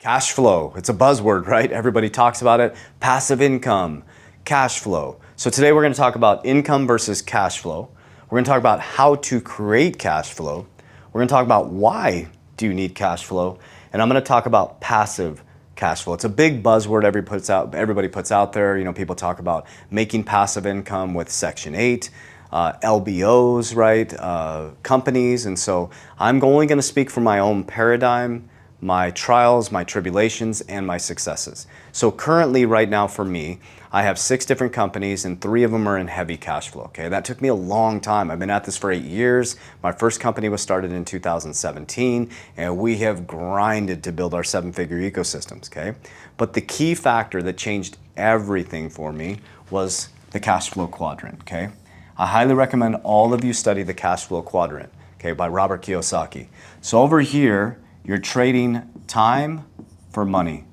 Cash flow, it's a buzzword, right? Everybody talks about it. Passive income, cash flow. So today we're going to talk about income versus cash flow. We're going to talk about how to create cash flow. We're going to talk about why do you need cash flow. And I'm going to talk about passive cash flow. It's a big buzzword everybody puts out there. You know, people talk about making passive income with Section 8, LBOs, right? Companies. And so I'm only going to speak from my own paradigm, my trials, my tribulations, and my successes. So currently right now for me, I have 6 different companies and 3 of them are in heavy cash flow, okay? That took me a long time. I've been at this for 8 years. My first company was started in 2017 and we have grinded to build our 7-figure ecosystems, okay? But the key factor that changed everything for me was the cash flow quadrant, okay? I highly recommend all of you study the cash flow quadrant, okay, by Robert Kiyosaki. So over here, you're trading time for money,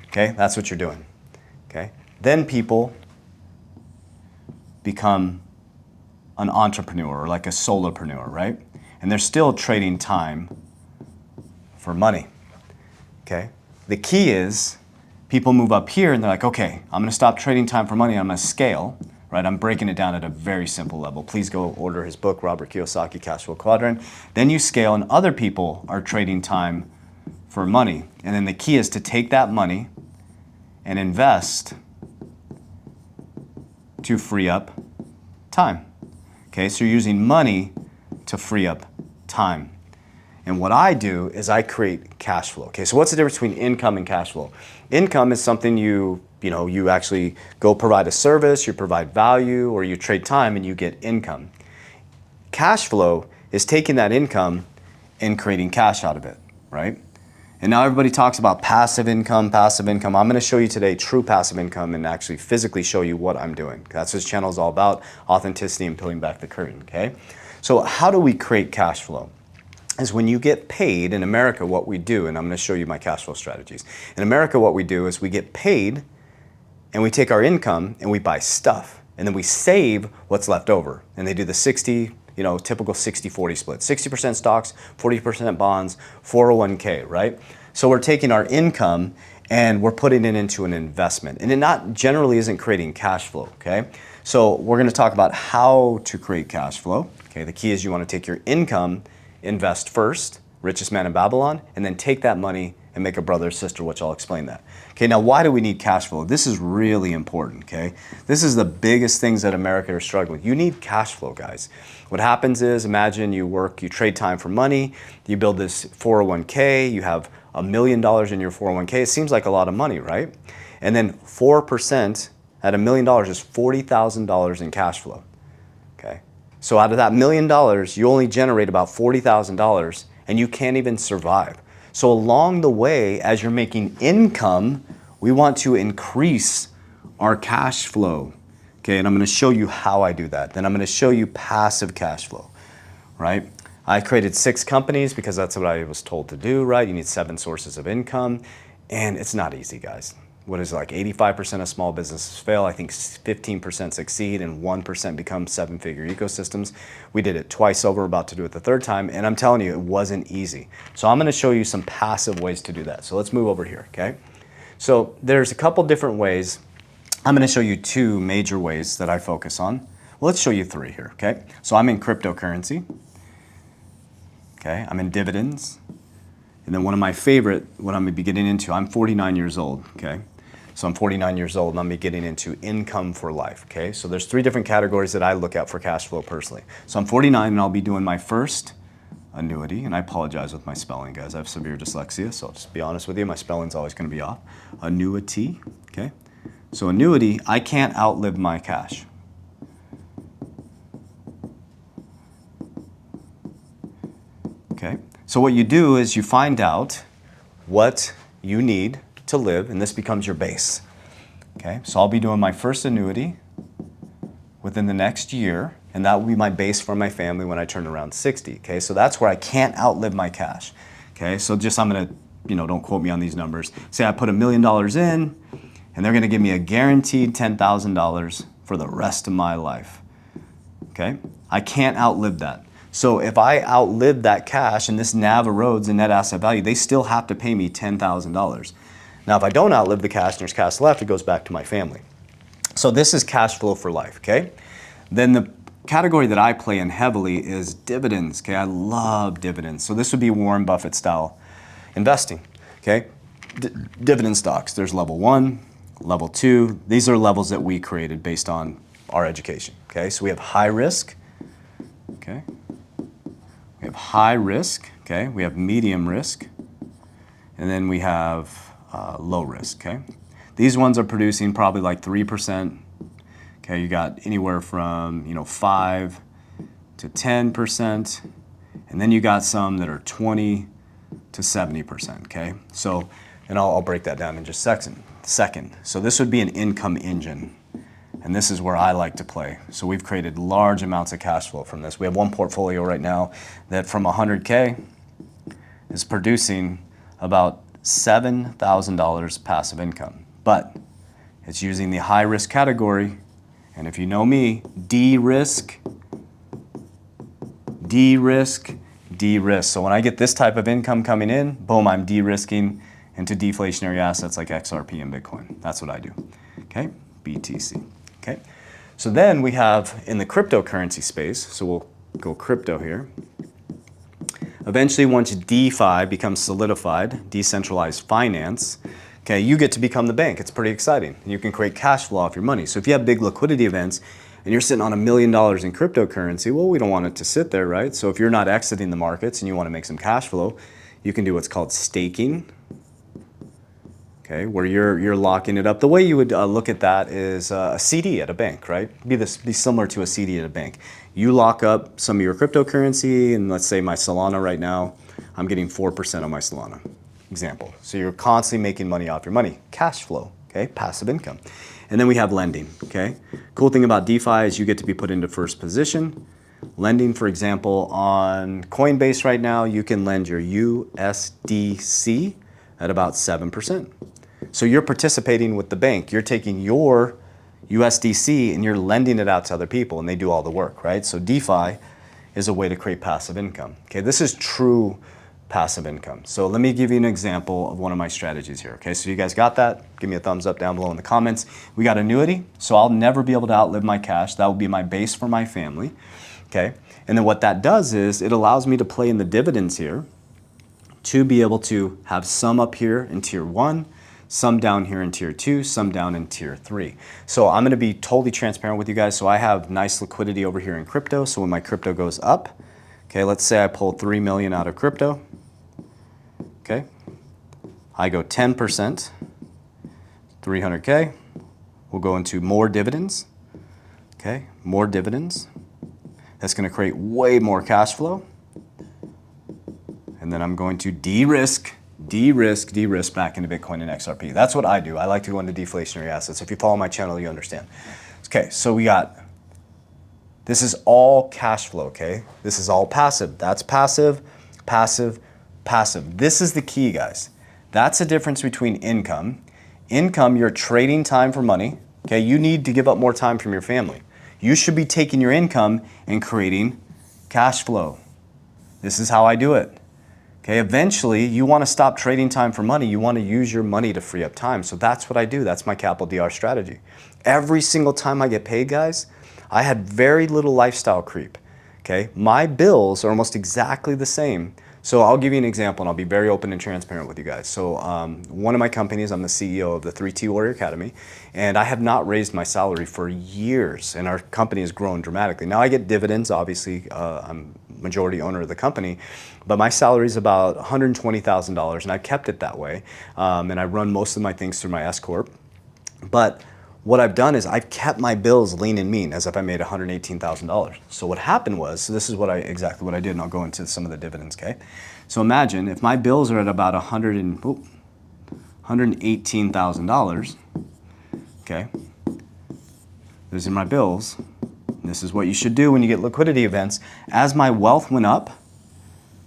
okay? That's what you're doing, okay? Then people become an entrepreneur or like a solopreneur, right? And they're still trading time for money, okay? The key is people move up here and they're like, okay, I'm gonna stop trading time for money, I'm gonna scale, right? I'm breaking it down at a very simple level. Please go order his book, Robert Kiyosaki, Cash Flow Quadrant. Then you scale and other people are trading time for money. And then the key is to take that money and invest to free up time. Okay, so you're using money to free up time. And what I do is I create cash flow. Okay, so what's the difference between income and cash flow? Income is something you actually go provide a service, you provide value, or you trade time and you get income. Cash flow is taking that income and creating cash out of it, right? And now everybody talks about passive income, passive income. I'm gonna show you today true passive income and actually physically show you what I'm doing. That's what this channel is all about, authenticity and peeling back the curtain, okay? So how do we create cash flow? Is when you get paid in America, what we do, and I'm gonna show you my cash flow strategies. In America, what we do is we get paid and we take our income and we buy stuff and then we save what's left over. And they do the 60, typical 60-40 split. 60% stocks, 40% bonds, 401k, right? So we're taking our income and we're putting it into an investment. And it generally isn't creating cash flow, okay? So we're gonna talk about how to create cash flow, okay? The key is you wanna take your income, invest first, richest man in Babylon, and then take that money and make a brother or sister, which I'll explain that. Okay, now why do we need cash flow? This is really important, okay? This is the biggest things that America are struggling with. You need cash flow, guys. What happens is, imagine you trade time for money, you build this 401k, you have $1 million in your 401k. It seems like a lot of money, right? And then 4% at $1 million is $40,000 in cash flow, okay? So out of that $1 million, you only generate about $40,000 and you can't even survive. So along the way, as you're making income, we want to increase our cash flow. Okay, and I'm gonna show you how I do that. Then I'm gonna show you passive cash flow, right? I created 6 companies because that's what I was told to do, right? You need 7 sources of income, and it's not easy, guys. What is it, like 85% of small businesses fail, I think 15% succeed, and 1% become 7-figure ecosystems. We did it twice over, about to do it the 3rd time, and I'm telling you, it wasn't easy. So I'm gonna show you some passive ways to do that. So let's move over here, okay? So there's a couple different ways. I'm gonna show you 2 major ways that I focus on. Well, let's show you 3 here, okay? So I'm in cryptocurrency, okay? I'm in dividends, and then one of my favorite, what I'm gonna be getting into, I'm 49 years old, okay? So I'm 49 years old and I'm getting into income for life, okay? So there's 3 different categories that I look at for cash flow personally. So I'm 49 and I'll be doing my first annuity, and I apologize with my spelling, guys. I have severe dyslexia, so I'll just be honest with you, my spelling's always gonna be off. Annuity, okay? So annuity, I can't outlive my cash. Okay, so what you do is you find out what you need to live, and this becomes your base. Okay, so I'll be doing my first annuity within the next year, and that will be my base for my family when I turn around 60. Okay, so that's where I can't outlive my cash. Okay, so just I'm gonna, don't quote me on these numbers. Say I put $1 million in, and they're gonna give me a guaranteed $10,000 for the rest of my life. Okay, I can't outlive that. So if I outlive that cash and this NAV erodes in net asset value, they still have to pay me $10,000. Now, if I don't outlive the cash and there's cash left, it goes back to my family. So this is cash flow for life, okay? Then the category that I play in heavily is dividends, okay? I love dividends. So this would be Warren Buffett style investing, okay? Dividend stocks, there's level 1, level 2. These are levels that we created based on our education, okay? So we have high risk, okay? We have high risk, okay? We have medium risk, and then we have low risk, okay? These ones are producing probably like 3%. Okay, you got anywhere from 5 to 10%, and then you got some that are 20 to 70%. Okay, so and I'll break that down in just a second. So this would be an income engine, and this is where I like to play. So we've created large amounts of cash flow from this. We have one portfolio right now that from 100K is producing about $7,000 passive income. But it's using the high risk category, and if you know me, de-risk, de-risk, de-risk. So when I get this type of income coming in, boom, I'm de-risking into deflationary assets like XRP and Bitcoin. That's what I do, okay? BTC, okay? So then we have in the cryptocurrency space, so we'll go crypto here. Eventually, once DeFi becomes solidified, decentralized finance, okay, you get to become the bank. It's pretty exciting. You can create cash flow off your money. So if you have big liquidity events and you're sitting on $1 million in cryptocurrency, well, we don't want it to sit there, right? So if you're not exiting the markets and you want to make some cash flow, you can do what's called staking, okay, where you're locking it up. The way you would look at that is a CD at a bank, right? Be similar to a CD at a bank. You lock up some of your cryptocurrency, and let's say my Solana right now, I'm getting 4% on my Solana. Example. So you're constantly making money off your money. Cash flow, okay? Passive income. And then we have lending, okay? Cool thing about DeFi is you get to be put into first position. Lending, for example, on Coinbase right now, you can lend your USDC at about 7%. So you're participating with the bank. You're taking your USDC and you're lending it out to other people and they do all the work, right? So DeFi is a way to create passive income. Okay, this is true passive income. So let me give you an example of one of my strategies here. Okay, so you guys got that? Give me a thumbs up down below in the comments. We got annuity, so I'll never be able to outlive my cash. That will be my base for my family. Okay, and then what that does is it allows me to play in the dividends here to be able to have some up here in tier 1, some down here in tier 2, some down in tier 3. So I'm gonna be totally transparent with you guys. So I have nice liquidity over here in crypto. So when my crypto goes up, okay, let's say I pull 3 million out of crypto, okay? I go 10%, 300K, we'll go into more dividends, okay? More dividends. That's gonna create way more cash flow. And then I'm going to de-risk back into Bitcoin and XRP. That's what I do. I like to go into deflationary assets. If you follow my channel, you understand. Okay, so we got, this is all cash flow, okay? This is all passive. That's passive, passive, passive. This is the key, guys. That's the difference between income. Income, you're trading time for money, okay? You need to give up more time from your family. You should be taking your income and creating cash flow. This is how I do it. Okay, eventually you want to stop trading time for money. You want to use your money to free up time. So that's what I do. That's my capital DR strategy. Every single time I get paid, guys, I had very little lifestyle creep. Okay, my bills are almost exactly the same. So I'll give you an example and I'll be very open and transparent with you guys. So one of my companies, I'm the CEO of the 3T Warrior Academy, and I have not raised my salary for years, and our company has grown dramatically. Now I get dividends, obviously, I'm majority owner of the company, but my salary is about $120,000, and I've kept it that way, and I run most of my things through my S-Corp. But what I've done is I've kept my bills lean and mean as if I made $118,000. So what happened was, so this is exactly what I did, and I'll go into some of the dividends, okay? So imagine if my bills are at about $118,000, okay? Those are my bills. And this is what you should do when you get liquidity events. As my wealth went up,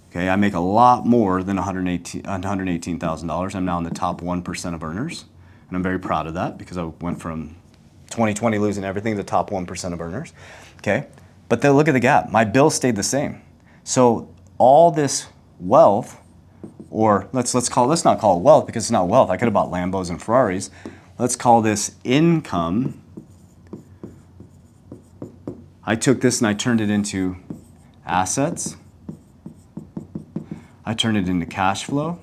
okay, I make a lot more than $118,000. I'm now in the top 1% of earners. And I'm very proud of that because I went from 2020 losing everything to the top 1% of earners, okay? But then look at the gap. My bill stayed the same. So all this wealth, or let's not call it wealth because it's not wealth. I could have bought Lambos and Ferraris. Let's call this income. I took this and I turned it into assets. I turned it into cash flow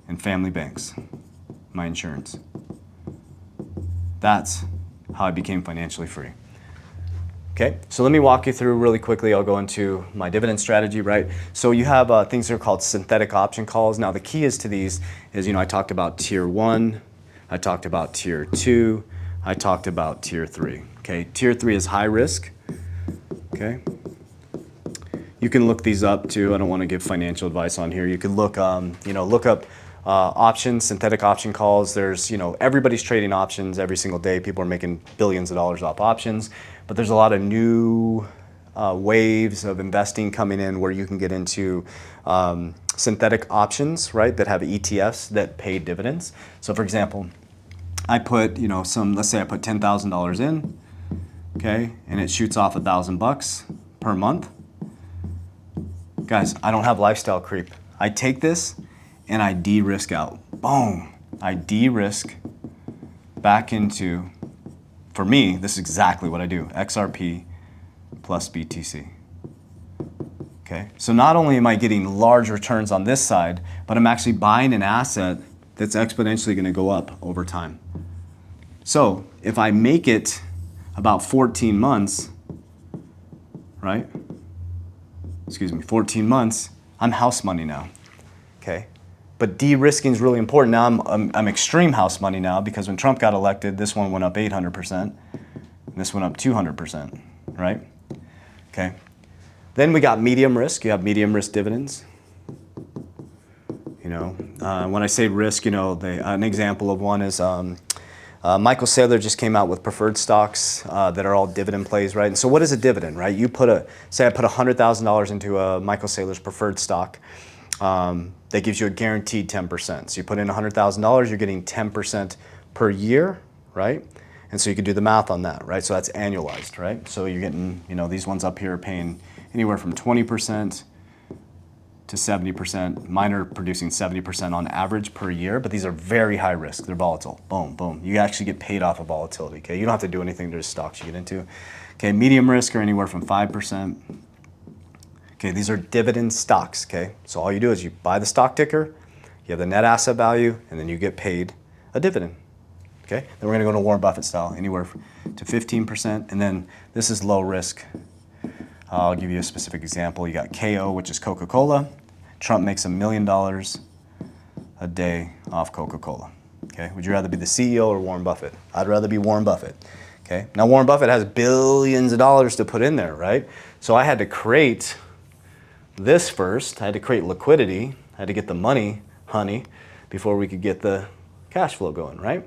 and family banks, my insurance. That's how I became financially free. Okay, so let me walk you through really quickly. I'll go into my dividend strategy, right? So you have things that are called synthetic option calls. Now the key is to these is, I talked about tier 1, I talked about tier 2, I talked about tier 3. Okay, tier 3 is high risk. Okay, you can look these up too. I don't want to give financial advice on here. You can look, look up options, synthetic option calls. There's, everybody's trading options every single day. People are making billions of dollars off options, but there's a lot of new waves of investing coming in where you can get into synthetic options, right, that have ETFs that pay dividends. So for example, I put, let's say I put $10,000 in, okay, and it shoots off $1,000 per month. Guys, I don't have lifestyle creep. I take this and I de-risk out. Boom. I de-risk back into, for me, this is exactly what I do, XRP plus BTC. Okay, so not only am I getting large returns on this side, but I'm actually buying an asset that's exponentially going to go up over time. So if I make it about 14 months, right? 14 months, I'm house money now, okay? But de-risking is really important. Now I'm extreme house money now because when Trump got elected, this one went up 800%, and this went up 200%, right? Okay. Then we got medium risk. You have medium risk dividends. When I say risk, an example of one is Michael Saylor just came out with preferred stocks that are all dividend plays, right? And so what is a dividend, right? Say I put $100,000 into a Michael Saylor's preferred stock. That gives you a guaranteed 10%. So you put in $100,000, you're getting 10% per year, right? And so you could do the math on that, right? So that's annualized, right? So you're getting, these ones up here are paying anywhere from 20% to 70%. Mine are producing 70% on average per year, but these are very high risk. They're volatile. Boom, boom. You actually get paid off of volatility, okay? You don't have to do anything to the stocks you get into. Okay, medium risk are anywhere from 5%. Okay, these are dividend stocks, okay? So all you do is you buy the stock ticker, you have the net asset value, and then you get paid a dividend, okay? Then we're gonna go to Warren Buffett style, anywhere to 15%, and then this is low risk. I'll give you a specific example. You got KO, which is Coca-Cola. Trump makes $1 million a day off Coca-Cola, okay? Would you rather be the CEO or Warren Buffett? I'd rather be Warren Buffett, okay? Now Warren Buffett has billions of dollars to put in there, right? So I had to create this first. I had to create liquidity. I had to get the money, honey, before we could get the cash flow going, right?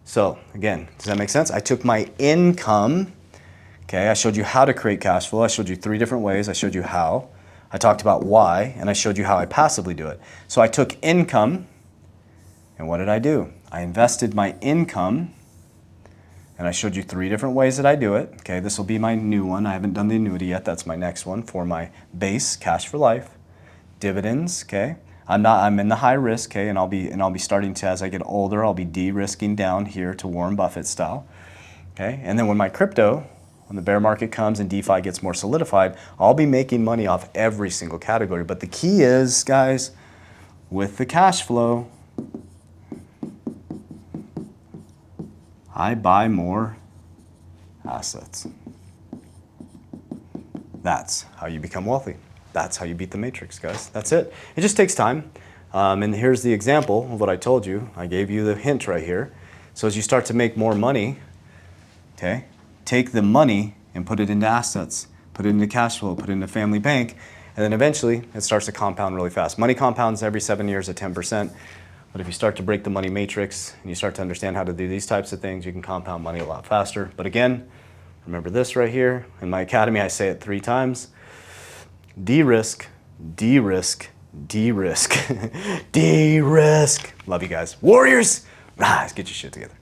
So again, does that make sense? I took my income, okay, I showed you how to create cash flow. I showed you 3 different ways. I showed you how. I talked about why, and I showed you how I passively do it. So I took income, and what did I do? I invested my income, and I showed you 3 different ways that I do it. Okay, this will be my new one. I haven't done the annuity yet. That's my next one for my base, cash for life. Dividends, okay? I'm in the high risk, okay, and I'll be starting to, as I get older, I'll be de-risking down here to Warren Buffett style. Okay? And then when my crypto, when the bear market comes and DeFi gets more solidified, I'll be making money off every single category. But the key is, guys, with the cash flow, I buy more assets. That's how you become wealthy. That's how you beat the matrix, guys. That's it. It just takes time. And here's the example of what I told you. I gave you the hint right here. So as you start to make more money, okay, take the money and put it into assets, put it into cash flow, put it into family bank, and then eventually it starts to compound really fast. Money compounds every 7 years at 10%. But if you start to break the money matrix and you start to understand how to do these types of things, you can compound money a lot faster. But again, remember this right here. In my academy, I say it 3 times. De-risk, de-risk, de-risk, de-risk. Love you guys. Warriors, rise, get your shit together.